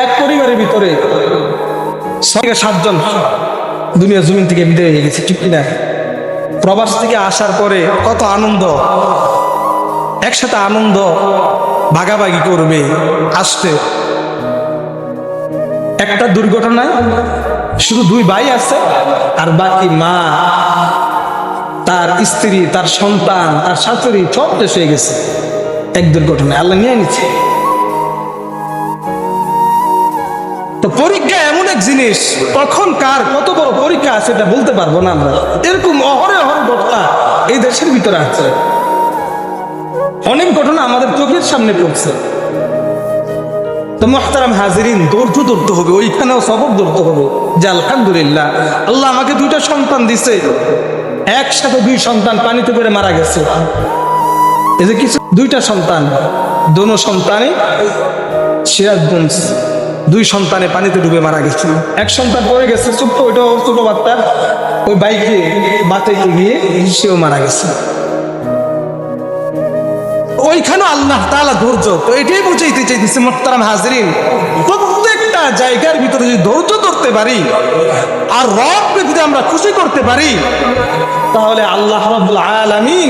এক পরিবারের ভিতরে 6-7 জন দুনিয়া জমিন থেকে বিদায় হয়ে গেছে, ঠিক কিনা? প্রবাস থেকে আসার পরে কত আনন্দ, একসাথে আনন্দ ভাগাভাগি করবে আসতে। একটা দুর্ঘটনায় শুধু 2 ভাই আছে, আর বাকি মা, তার স্ত্রী, তার সন্তান, তার শাশুড়ি সব শেষ হয়ে গেছে এক দুর্ঘটনায়। আল্লাহ নিয়ে নিচ্ছে। তো পরীক্ষা এমন এক জিনিস, কখন কার কত বড় পরীক্ষা আছে এটা বলতে পারবো না আমরা। এরকম অহরে ঘটনা এই দেশের ভিতরে আছে, অনেক ঘটনা আমাদের চোখের সামনে পড়ছে। তো মুহতারাম হাজিরিন, ধৈর্য ধরতে হবে, ওইখানেও সবর ধরতে হবে যে আলহামদুলিল্লাহ আল্লাহ আমাকে 2টা সন্তান দিছে। একসাথে 2 সন্তান পানিতে পড়ে মারা গেছে। এই যে কিছু 2টা সন্তান, দোনো সন্তানই সিরাজগঞ্জ, 2 সন্তানে পানিতে ডুবে মারা গেছে। এক সন্তান পড়ে গেছে ছোট্ট, ওইটাও ছোট বাচ্চা, ওই বাইকে বাঁচাইতে গিয়ে সেও মারা গেছে। ওইখানে আল্লাহ তাআলা ধৈর্য। তো এটাই বুঝাইতে চাইতেছে মুহতারাম হাজিরিন, প্রত্যেকটা জায়গার ভিতরে যদি ধৈর্য ধরতে পারি আর রবকে যদি আমরা খুশি করতে পারি, তাহলে আল্লাহ রাব্বুল আলামিন